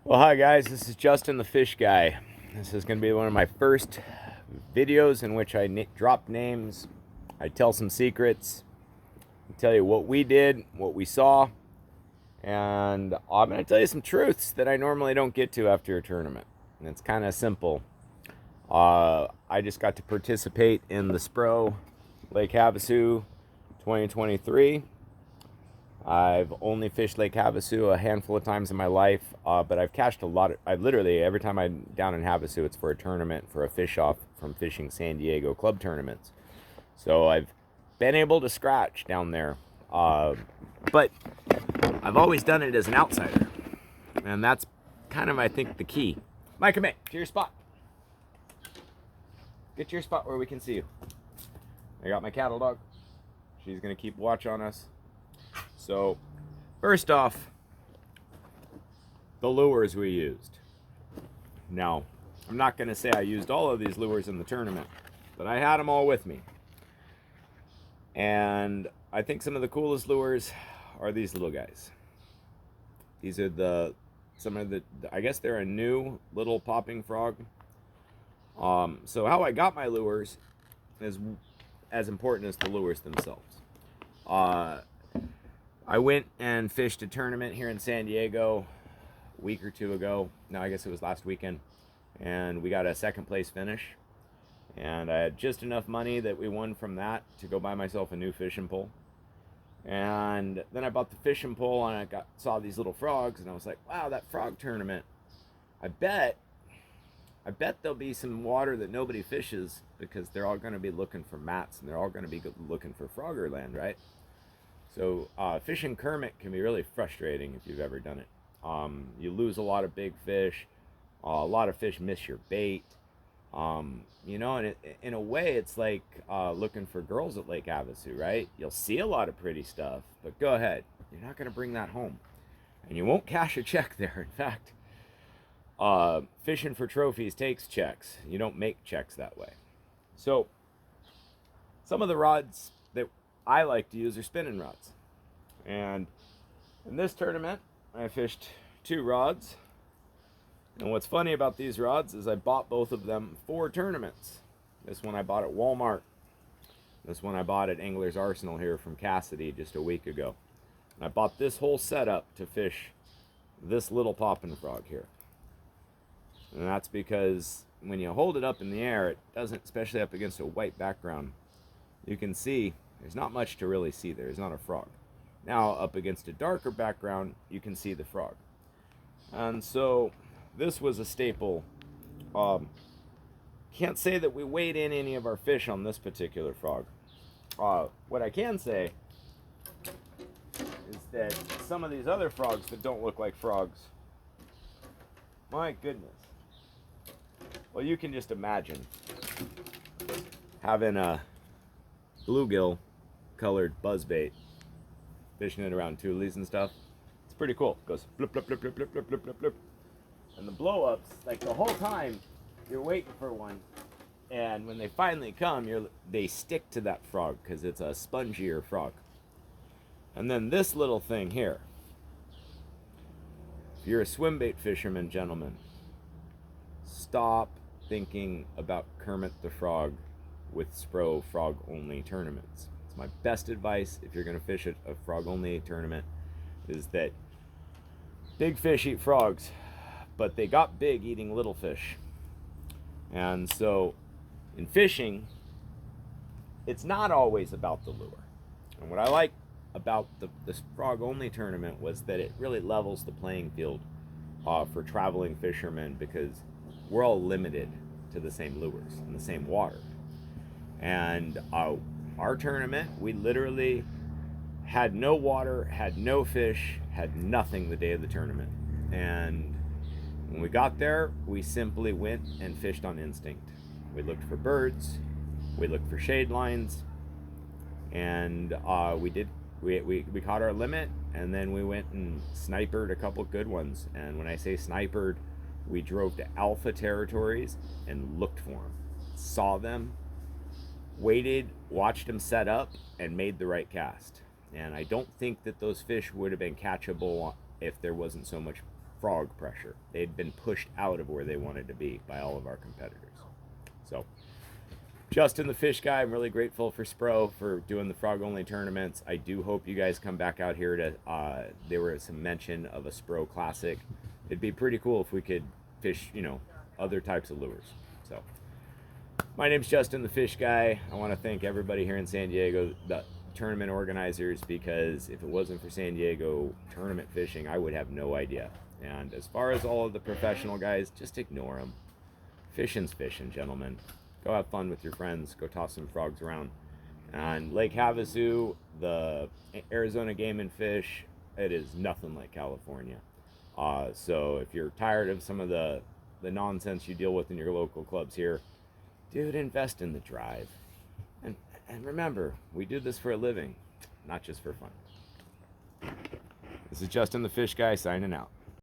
Well, hi guys, this is Justin the Fish Guy. This is going to be one of my first videos in which I drop names, I tell some secrets, I tell you what we did, what we saw, and I'm going to tell you some truths that I normally don't get to after a tournament. And it's kind of simple. I just got to participate in the Spro Lake Havasu 2023. I've only fished Lake Havasu a handful of times in my life, but I've cashed a lot. I literally, every time I'm down in Havasu, it's for a tournament, for a fish off from fishing San Diego club tournaments. So I've been able to scratch down there, but I've always done it as an outsider, and that's kind of, I think, the key. Mike, come in to your spot. Get to your spot where we can see you. I got my cattle dog. She's gonna keep watch on us. So, first off, the lures we used. Now, I'm not going to say I used all of these lures in the tournament, but I had them all with me. And I think some of the coolest lures are these little guys. These are some of the, I guess they're a new little popping frog. So how I got my lures is as important as the lures themselves. I went and fished a tournament here in San Diego a week or two ago. No, I guess it was last weekend. And we got a second place finish. And I had just enough money that we won from that to go buy myself a new fishing pole. And then I bought the fishing pole and saw these little frogs and I was like, wow, that frog tournament. I bet there'll be some water that nobody fishes because they're all going to be looking for mats and they're all going to be looking for frogger land, right? So fishing Kermit can be really frustrating if you've ever done it. You lose a lot of big fish. A lot of fish miss your bait. You know, and in a way, it's like looking for girls at Lake Havasu, right? You'll see a lot of pretty stuff, but go ahead. You're not going to bring that home. And you won't cash a check there. In fact, fishing for trophies takes checks. You don't make checks that way. So some of the rods that I like to use are spinning rods. And in this tournament, I fished 2 rods. And what's funny about these rods is I bought both of them for tournaments. This one I bought at Walmart. This one I bought at Angler's Arsenal here from Cassidy just a week ago. And I bought this whole setup to fish this little poppin' frog here. And that's because when you hold it up in the air, it doesn't, especially up against a white background, you can see there's not much to really see there. There's not a frog. Now, up against a darker background, you can see the frog. And so, this was a staple. Can't say that we weighed in any of our fish on this particular frog. What I can say is that some of these other frogs that don't look like frogs, my goodness. Well, you can just imagine having a bluegill colored buzzbait, fishing it around tules and stuff. It's pretty cool. It goes blip, blip, blip, blip, blip, blip, blip, blip, blip. And the blow-ups, like the whole time, you're waiting for one. And when they finally come, they stick to that frog because it's a spongier frog. And then this little thing here. If you're a swim bait fisherman, gentlemen, stop thinking about Kermit the Frog with Spro frog-only tournaments. It's my best advice if you're going to fish a frog-only tournament is that big fish eat frogs, but they got big eating little fish. And so in fishing, it's not always about the lure. And what I like about this frog-only tournament was that it really levels the playing field for traveling fishermen because we're all limited to the same lures and the same water. And our tournament, we literally had no water, had no fish, had nothing the day of the tournament. And when we got there, we simply went and fished on instinct. We looked for birds, we looked for shade lines, and we caught our limit, and then we went and snipered a couple good ones. And when I say snipered, we drove to alpha territories and looked for them, saw them, waited, watched them set up, and made the right cast. And I don't think that those fish would have been catchable if there wasn't so much frog pressure. They'd been pushed out of where they wanted to be by all of our competitors. So, Justin the Fish Guy, I'm really grateful for Spro for doing the frog only tournaments. I do hope you guys come back out here to, there was some mention of a Spro Classic. It'd be pretty cool if we could fish, you know, other types of lures. So, my name's Justin the Fish Guy. I want to thank everybody here in San Diego, the tournament organizers, because if it wasn't for San Diego tournament fishing, I would have no idea. And as far as all of the professional guys, just ignore them. Fishing's fishing, gentlemen. Go have fun with your friends. Go toss some frogs around. And Lake Havesu, the Arizona Game and Fish, it is nothing like California. So if you're tired of some of the nonsense you deal with in your local clubs here, dude, invest in the drive. And remember, we do this for a living, not just for fun. This is Justin the Fish Guy signing out.